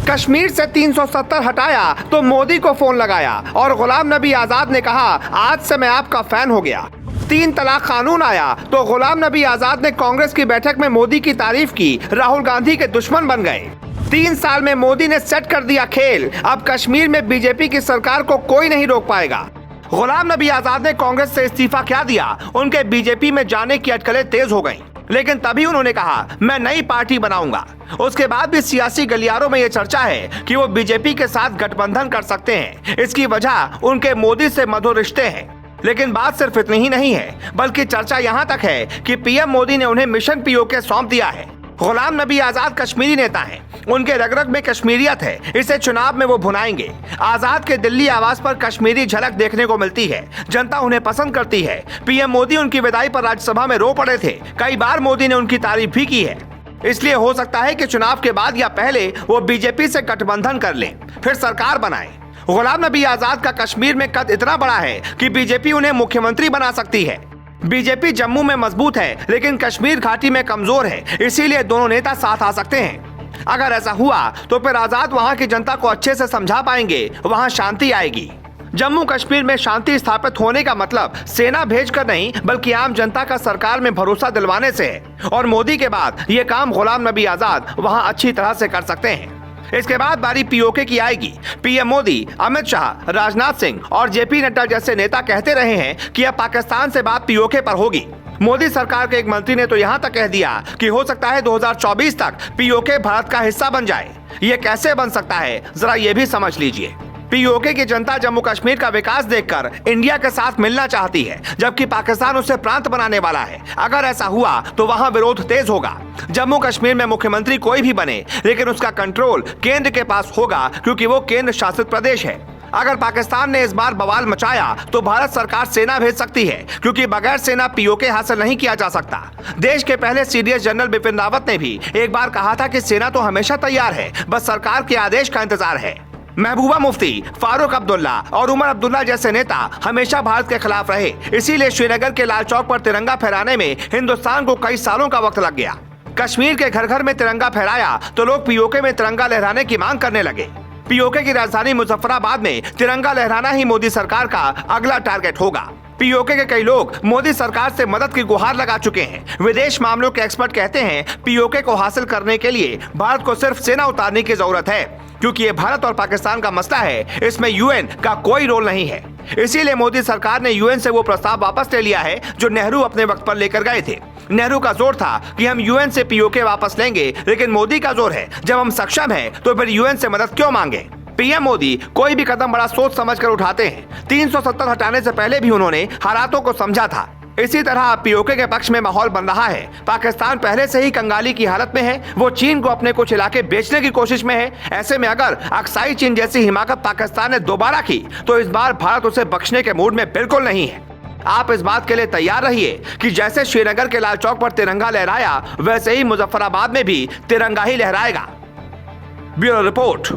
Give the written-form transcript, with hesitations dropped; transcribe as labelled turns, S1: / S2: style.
S1: कश्मीर से 370 हटाया तो मोदी को फोन लगाया और गुलाम नबी आजाद ने कहा आज से मैं आपका फैन हो गया। 3 तलाक कानून आया तो गुलाम नबी आजाद ने कांग्रेस की बैठक में मोदी की तारीफ की, राहुल गांधी के दुश्मन बन गए। 3 साल में मोदी ने सेट कर दिया खेल, अब कश्मीर में बीजेपी की सरकार को कोई नहीं रोक पाएगा। गुलाम नबी आजाद ने कांग्रेस से इस्तीफा क्या दिया, उनके बीजेपी में जाने की अटकलें तेज हो गईं। लेकिन तभी उन्होंने कहा मैं नई पार्टी बनाऊंगा। उसके बाद भी सियासी गलियारों में यह चर्चा है कि वो बीजेपी के साथ गठबंधन कर सकते हैं। इसकी वजह उनके मोदी से मधुर रिश्ते हैं। लेकिन बात सिर्फ इतनी ही नहीं है, बल्कि चर्चा यहाँ तक है कि पीएम मोदी ने उन्हें मिशन पीओके सौंप दिया है। गुलाम नबी आजाद कश्मीरी नेता हैं, उनके रग रग में कश्मीरियत है, इसे चुनाव में वो भुनाएंगे। आजाद के दिल्ली आवास पर कश्मीरी झलक देखने को मिलती है, जनता उन्हें पसंद करती है। पीएम मोदी उनकी विदाई पर राज्यसभा में रो पड़े थे, कई बार मोदी ने उनकी तारीफ भी की है। इसलिए हो सकता है कि चुनाव के बाद या पहले वो बीजेपी से गठबंधन कर लें, फिर सरकार बनाए। गुलाम नबी आजाद का कश्मीर में कद इतना बड़ा है कि बीजेपी उन्हें मुख्यमंत्री बना सकती है। बीजेपी जम्मू में मजबूत है लेकिन कश्मीर घाटी में कमजोर है, इसीलिए दोनों नेता साथ आ सकते हैं। अगर ऐसा हुआ तो फिर आजाद वहां की जनता को अच्छे से समझा पाएंगे, वहां शांति आएगी। जम्मू कश्मीर में शांति स्थापित होने का मतलब सेना भेजकर नहीं, बल्कि आम जनता का सरकार में भरोसा दिलवाने से है। और मोदी के बाद ये काम गुलाम नबी आजाद वहां अच्छी तरह से कर सकते हैं। इसके बाद बारी पीओके की आएगी। पीएम मोदी, अमित शाह, राजनाथ सिंह और जेपी नड्डा जैसे नेता कहते रहे हैं कि अब पाकिस्तान से बात पीओके पर होगी। मोदी सरकार के एक मंत्री ने तो यहाँ तक कह दिया कि हो सकता है 2024 तक पीओके भारत का हिस्सा बन जाए। ये कैसे बन सकता है, जरा ये भी समझ लीजिए। पीओके की जनता जम्मू कश्मीर का विकास देखकर इंडिया के साथ मिलना चाहती है, जबकि पाकिस्तान उसे प्रांत बनाने वाला है। अगर ऐसा हुआ तो वहां विरोध तेज होगा। जम्मू कश्मीर में मुख्यमंत्री कोई भी बने, लेकिन उसका कंट्रोल केंद्र के पास होगा, क्योंकि वो केंद्र शासित प्रदेश है। अगर पाकिस्तान ने इस बार बवाल मचाया तो भारत सरकार सेना भेज सकती है, क्योंकि बगैर सेना पीओके हासिल नहीं किया जा सकता। देश के पहले सीडीएस जनरल बिपिन रावत ने भी एक बार कहा था कि सेना तो हमेशा तैयार है, बस सरकार के आदेश का इंतजार है। महबूबा मुफ्ती, फारूक अब्दुल्ला और उमर अब्दुल्ला जैसे नेता हमेशा भारत के खिलाफ रहे, इसीलिए श्रीनगर के लाल चौक पर तिरंगा फहराने में हिंदुस्तान को कई सालों का वक्त लग गया। कश्मीर के घर घर में तिरंगा फहराया तो लोग पीओके में तिरंगा लहराने की मांग करने लगे। पीओके की राजधानी मुजफ्फराबाद में तिरंगा लहराना ही मोदी सरकार का अगला टारगेट होगा। पीओके के कई लोग मोदी सरकार से मदद की गुहार लगा चुके हैं। विदेश मामलों के एक्सपर्ट कहते हैं पीओके को हासिल करने के लिए भारत को सिर्फ सेना उतारने की जरूरत है, क्योंकि ये भारत और पाकिस्तान का मसला है, इसमें यूएन का कोई रोल नहीं है। इसीलिए मोदी सरकार ने यूएन से वो प्रस्ताव वापस ले लिया है जो नेहरू अपने वक्त पर लेकर गए थे। नेहरू का जोर था कि हम यूएन से पीओके वापस लेंगे, लेकिन मोदी का जोर है जब हम सक्षम हैं तो फिर यूएन से मदद क्यों मांगे। पीएम मोदी कोई भी कदम बड़ा सोच समझकर उठाते हैं। 370 हटाने से पहले भी उन्होंने हालातों को समझा था। इसी तरह पीओके के पक्ष में माहौल बन रहा है। पाकिस्तान पहले से ही कंगाली की हालत में है, वो चीन को अपने कुछ इलाके बेचने की कोशिश में है। ऐसे में अगर अक्साई चीन जैसी हिमाकत पाकिस्तान ने दोबारा की तो इस बार भारत उसे बख्शने के मूड में बिल्कुल नहीं है। आप इस बात के लिए तैयार रहिए कि जैसे श्रीनगर के लाल चौक पर तिरंगा लहराया, वैसे ही मुजफ्फराबाद में भी तिरंगा ही लहराएगा। Bureau report.